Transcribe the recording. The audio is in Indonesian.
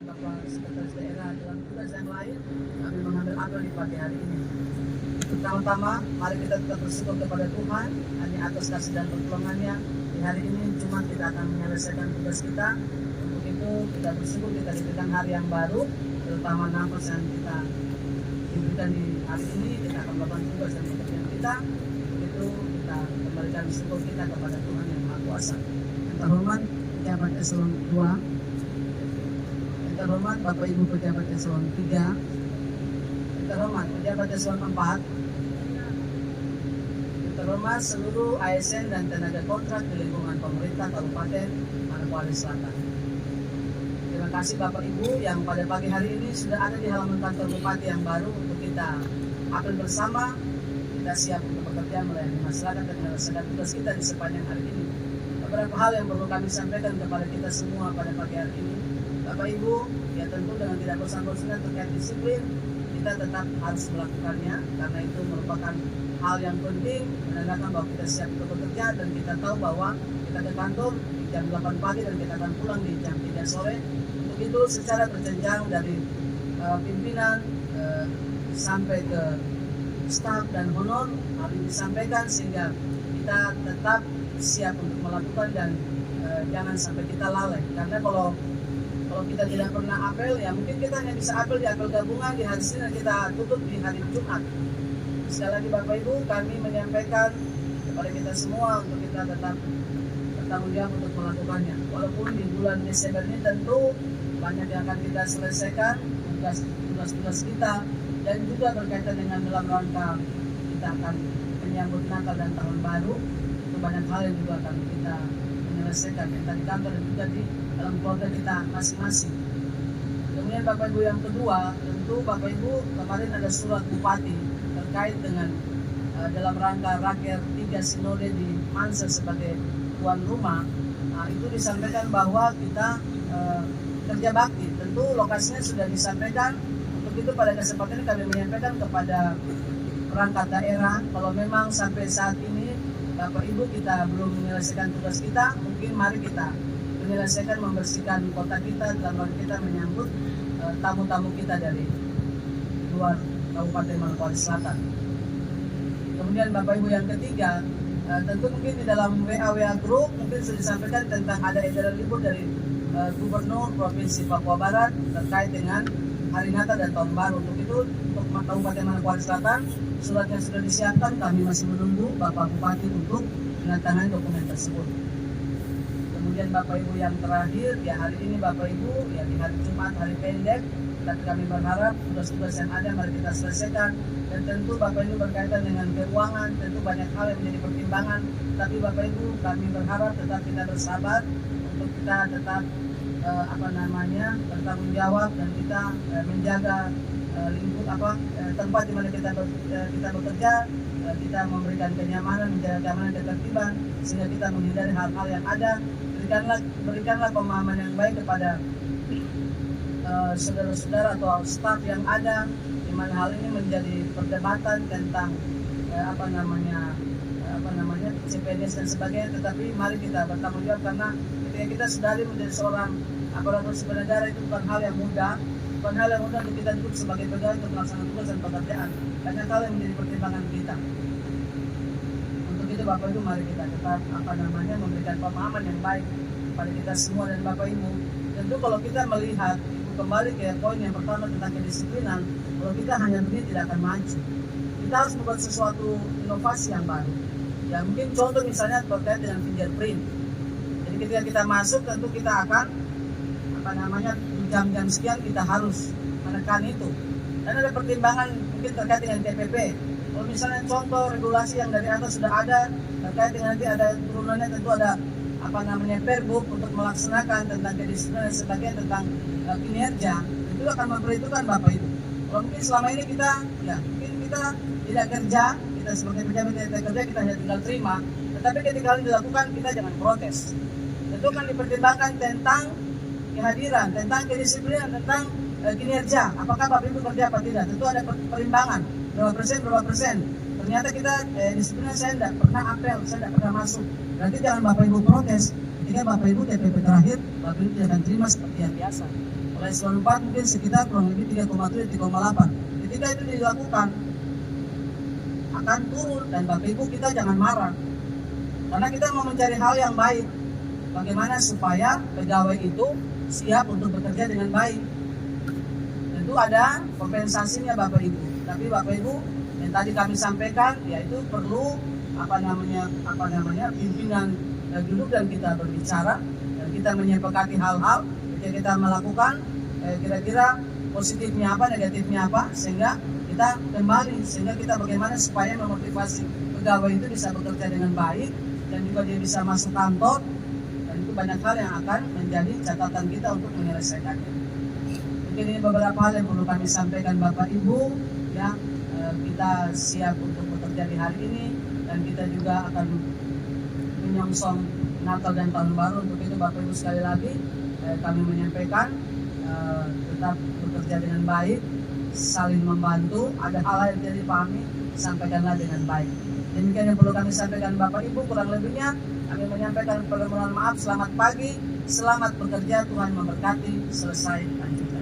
Bapak Sekretaris Daerah dalam tugas yang lain, kami mengambil apel di pagi hari ini. Pertama-tama, mari kita tetap bersyukur kepada Tuhan hanya atas kasih dan pertolongannya. Di hari ini cuma kita akan menyelesaikan tugas kita. Untuk itu kita bersyukur kita diberikan hari yang baru, terutama nafas yang kita diberikan di hari ini. Kita akan melakukan tugas dan pekerjaan kita. Untuk itu kita kembalikan syukur kita kepada Tuhan yang Maha Kuasa. Yang terhormat pejabat eselon 2, yang terhormat Bapak Ibu pejabat eselon 3, yang terhormat pejabat eselon 4, terhormat seluruh ASN dan tenaga kontrak di lingkungan pemerintah Kabupaten Manokwari Selatan. Terima kasih Bapak Ibu yang pada pagi hari ini sudah ada di halaman kantor Bupati yang baru untuk kita apel bersama. Kita siap untuk bekerja melayani masyarakat dan menyelesaikan tugas kita di sepanjang hari ini. Beberapa hal yang perlu kami sampaikan kepada kita semua pada pagi hari ini. Bapak Ibu, ya tentu dengan tidak bosan-bosan terkait disiplin, kita tetap harus melakukannya karena itu merupakan hal yang penting, menandakan bahwa kita siap untuk bekerja dan kita tahu bahwa kita ke kantor di jam 8 pagi dan kita akan pulang di jam 3 sore. Untuk itu secara berjenjang dari pimpinan sampai ke staf dan honor harus disampaikan sehingga kita tetap siap untuk melakukan dan jangan sampai kita lalai. Karena kalau kita tidak pernah apel, ya mungkin kita hanya bisa apel di apel gabungan di hari Senin, kita tutup di hari Jumat. Sekali lagi Bapak Ibu, kami menyampaikan kepada kita semua untuk kita tetap bertanggung jawab untuk melakukannya. Walaupun di bulan Desember ini tentu banyak yang akan kita selesaikan tugas-tugas kita dan juga berkaitan dengan dalam rangka kita akan menyambut Natal dan Tahun Baru. Itu banyak hal yang juga akan kita menyelesaikan kita di kantor dan juga di dalam keluarga kita masing-masing. Kemudian Bapak Ibu yang kedua, tentu Bapak Ibu kemarin ada surat Bupati terkait dengan dalam rangka Raker 3 Sinode di Mansa sebagai tuan rumah. Nah, itu disampaikan bahwa kita kerja bakti. Tentu lokasinya sudah disampaikan. Untuk itu pada kesempatan ini kami menyampaikan kepada perangkat daerah, kalau memang sampai saat ini Bapak Ibu kita belum menyelesaikan tugas kita, mungkin mari kita menyelesaikan membersihkan kota kita dalam rangka kita menyambut tamu-tamu kita dari luar Kabupaten Manokwari Selatan. Kemudian Bapak Ibu yang ketiga, tentu mungkin di dalam WA Group mungkin sudah disampaikan tentang ada edaran libur dari Gubernur Provinsi Papua Barat terkait dengan Hari Natal dan Tahun Baru. Untuk itu, untuk Kabupaten Manokwari Selatan, suratnya sudah disiapkan, kami masih menunggu Bapak Bupati untuk menandatangani dokumen tersebut. Kemudian Bapak Ibu yang terakhir, ya hari ini Bapak Ibu, ya di hari Jumat, hari pendek, tapi kami berharap tugas-tugas yang ada mari kita selesaikan. Dan tentu Bapak Ibu berkaitan dengan keuangan, tentu banyak hal yang menjadi pertimbangan. Tapi Bapak Ibu kami berharap tetap kita bersabar untuk kita tetap bertanggung jawab dan kita menjaga tempat di mana kita bekerja, kita memberikan kenyamanan, menjaga keamanan dan ketertiban sehingga kita menghindari hal-hal yang ada. Berikanlah pemahaman yang baik kepada saudara-saudara atau staf yang ada, di mana hal ini menjadi perdebatan tentang CPNS dan sebagainya. Tetapi mari kita bertanggung jawab karena ketika kita sudah menjadi seorang aparatur sipil negara itu bukan hal yang mudah, untuk kita duduk sebagai pegawai untuk melaksanakan tugas dan pekerjaan. Banyak hal yang menjadi pertimbangan kita. Untuk itu Bapak Ibu mari kita tetap memberikan pemahaman yang baik kepada kita semua. Dan Bapak Ibu, tentu kalau kita melihat kembali ke poin yang pertama tentang kedisiplinan, kalau kita hanya begini tidak akan maju. Kita harus membuat sesuatu inovasi yang baru. Ya mungkin contoh misalnya terkait dengan fingerprint. Jadi ketika kita masuk tentu kita akan jam-jam sekian kita harus menekan itu. Dan ada pertimbangan mungkin terkait dengan TPP. Kalau misalnya contoh regulasi yang dari atas sudah ada terkait dengan nanti ada turunannya, tentu ada Pergub untuk melaksanakan tentang kedisiplinan dan sebagainya tentang kinerja, itu akan memperhitungkan Bapak Ibu. Kalau mungkin selama ini kita tidak kerja, kita sebagai pejabat tidak kerja, kita hanya tinggal terima. Tetapi ketika hal ini dilakukan, kita jangan protes. Tentu akan dipertimbangkan tentang kehadiran, tentang kedisiplinan, tentang kinerja. Apakah Bapak Ibu kerja apa tidak? Tentu ada perimbangan, berapa persen. Ternyata kita disiplin, saya tidak pernah apel, saya tidak pernah masuk. Berarti jangan Bapak Ibu protes. Ketika Bapak Ibu TPP terakhir, Bapak Ibu tidak akan terima seperti yang biasa. Kalau eselon 4 mungkin sekitar kurang lebih 3,7, 3,8. Ketika itu dilakukan, akan turun. Dan Bapak Ibu, kita jangan marah. Karena kita mau mencari hal yang baik. Bagaimana supaya pegawai itu siap untuk bekerja dengan baik. Tentu ada kompensasinya Bapak Ibu. Tapi Bapak Ibu, yang tadi kami sampaikan, yaitu perlu pimpinan duduk dan kita berbicara, dan kita menyepakati hal-hal ketika kita melakukan kira-kira positifnya apa, negatifnya apa, sehingga kita kembali, sehingga kita bagaimana supaya memotivasi pegawai itu bisa bekerja dengan baik, dan juga dia bisa masuk kantor. Dan itu banyak hal yang akan menjadi catatan kita untuk menyelesaikannya. Mungkin ini beberapa hal yang perlu kami sampaikan Bapak Ibu, ya. Kita siap untuk bekerja di hari ini, dan kita juga akan menyongsong Natal dan Tahun Baru. Untuk itu Bapak Ibu, sekali lagi kami menyampaikan tetap bekerja dengan baik, saling membantu. Ada hal yang tidak dipahami, sampaikanlah dengan baik. Demikian yang perlu kami sampaikan Bapak Ibu. Kurang lebihnya kami menyampaikan permohonan maaf. Selamat pagi, selamat bekerja, Tuhan memberkati. Selesai, lanjut.